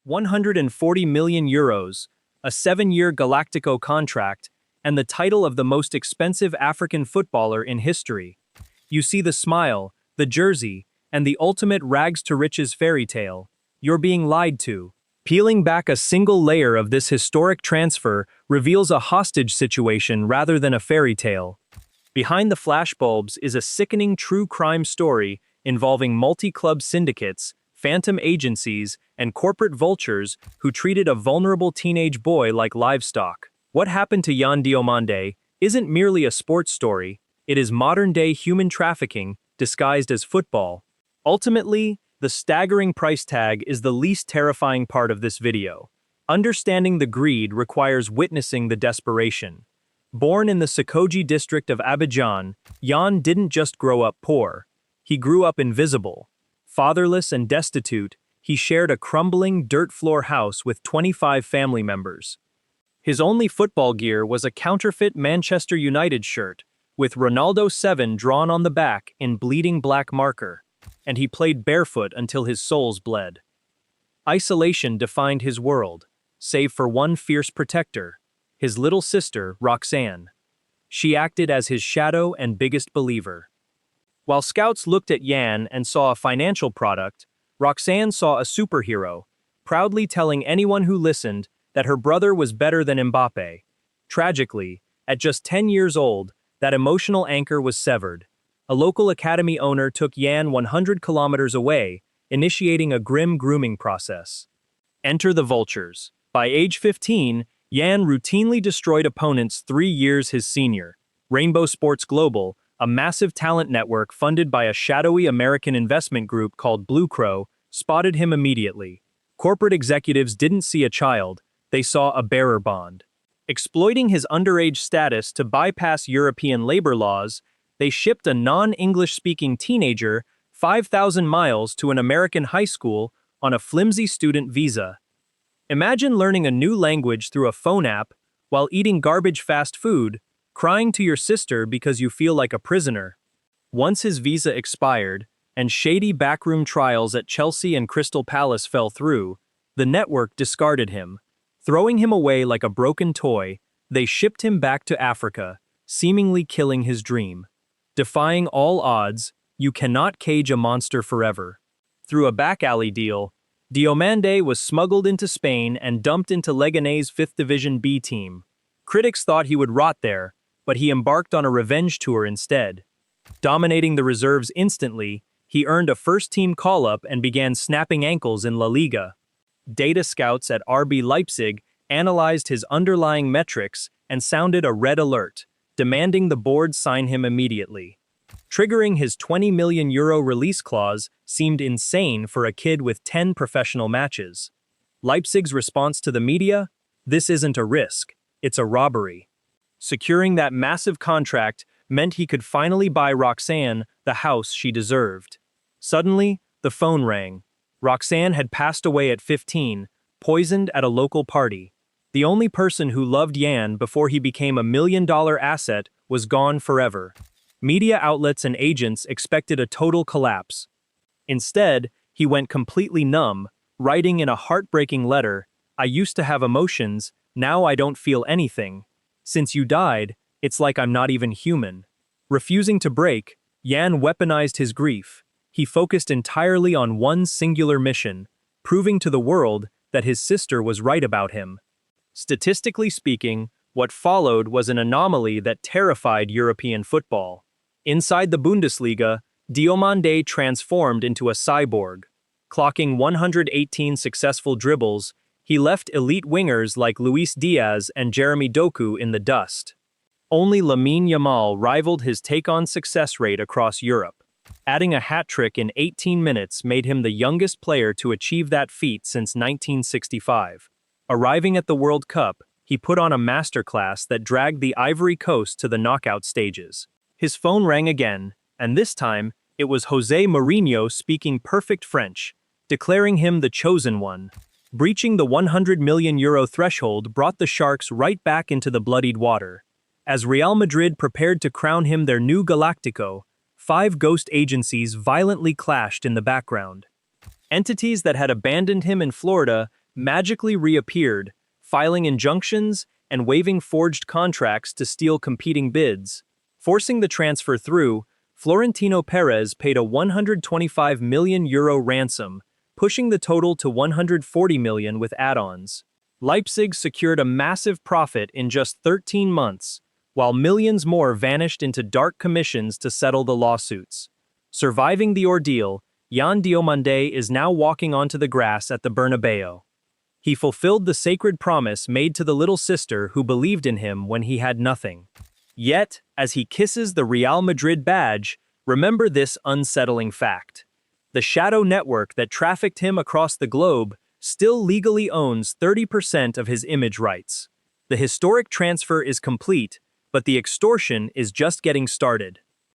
140 million euros, a 7-year Galactico contract, and the title of the most expensive African footballer in history. You see the smile, the jersey, and the ultimate rags-to-riches fairy tale. You're being lied to. Peeling back a single layer of this historic transfer reveals a hostage situation rather than a fairy tale. Behind the flashbulbs is a sickening true crime story involving multi-club syndicates, phantom agencies, and corporate vultures who treated a vulnerable teenage boy like livestock. What happened to Yan Diomande isn't merely a sports story, it is modern-day human trafficking disguised as football. Ultimately, the staggering price tag is the least terrifying part of this video. Understanding the greed requires witnessing the desperation. Born in the Sokoji district of Abidjan, Yan didn't just grow up poor. He grew up invisible. Fatherless and destitute, he shared a crumbling dirt floor house with 25 family members. His only football gear was a counterfeit Manchester United shirt, with Ronaldo 7 drawn on the back in bleeding black marker, and he played barefoot until his soles bled. Isolation defined his world, save for one fierce protector, his little sister, Roxanne. She acted as his shadow and biggest believer. While scouts looked at Yan and saw a financial product, Roxanne saw a superhero, proudly telling anyone who listened that her brother was better than Mbappe. Tragically, at just 10 years old, that emotional anchor was severed. A local academy owner took Yan 100 kilometers away, initiating a grim grooming process. Enter the vultures. By age 15, Yan routinely destroyed opponents 3 years his senior. Rainbow Sports Global, a massive talent network funded by a shadowy American investment group called Blue Crow, spotted him immediately. Corporate executives didn't see a child, they saw a bearer bond. Exploiting his underage status to bypass European labor laws, they shipped a non-English-speaking teenager 5,000 miles to an American high school on a flimsy student visa. Imagine learning a new language through a phone app while eating garbage fast food, crying to your sister because you feel like a prisoner. Once his visa expired, and shady backroom trials at Chelsea and Crystal Palace fell through, the network discarded him. Throwing him away like a broken toy, they shipped him back to Africa, seemingly killing his dream. Defying all odds, you cannot cage a monster forever. Through a back-alley deal, Diomande was smuggled into Spain and dumped into Leganés' 5th Division B team. Critics thought he would rot there, but he embarked on a revenge tour instead. Dominating the reserves instantly, he earned a first-team call-up and began snapping ankles in La Liga. Data scouts at RB Leipzig analyzed his underlying metrics and sounded a red alert, demanding the board sign him immediately. Triggering his €20 million release clause seemed insane for a kid with 10 professional matches. Leipzig's response to the media? This isn't a risk, it's a robbery. Securing that massive contract meant he could finally buy Roxanne the house she deserved. Suddenly, the phone rang. Roxanne had passed away at 15, poisoned at a local party. The only person who loved Yan before he became a $1 million asset was gone forever. Media outlets and agents expected a total collapse. Instead, he went completely numb, writing in a heartbreaking letter, "I used to have emotions, now I don't feel anything. Since you died, it's like I'm not even human." Refusing to break, Yan weaponized his grief. He focused entirely on one singular mission, proving to the world that his sister was right about him. Statistically speaking, what followed was an anomaly that terrified European football. Inside the Bundesliga, Diomande transformed into a cyborg. Clocking 118 successful dribbles, he left elite wingers like Luis Diaz and Jeremy Doku in the dust. Only Lamine Yamal rivaled his take-on success rate across Europe. Adding a hat-trick in 18 minutes made him the youngest player to achieve that feat since 1965. Arriving at the World Cup, he put on a masterclass that dragged the Ivory Coast to the knockout stages. His phone rang again, and this time, it was José Mourinho speaking perfect French, declaring him the chosen one. Breaching the €100 million threshold brought the Sharks right back into the bloodied water. As Real Madrid prepared to crown him their new Galactico, 5 ghost agencies violently clashed in the background. Entities that had abandoned him in Florida magically reappeared, filing injunctions and waiving forged contracts to steal competing bids. Forcing the transfer through, Florentino Perez paid a €125 million ransom, pushing the total to €140 million with add-ons. Leipzig secured a massive profit in just 13 months, while millions more vanished into dark commissions to settle the lawsuits. Surviving the ordeal, Yan Diomande is now walking onto the grass at the Bernabeu. He fulfilled the sacred promise made to the little sister who believed in him when he had nothing. Yet, as he kisses the Real Madrid badge, remember this unsettling fact. The shadow network that trafficked him across the globe still legally owns 30% of his image rights. The historic transfer is complete, but the extortion is just getting started.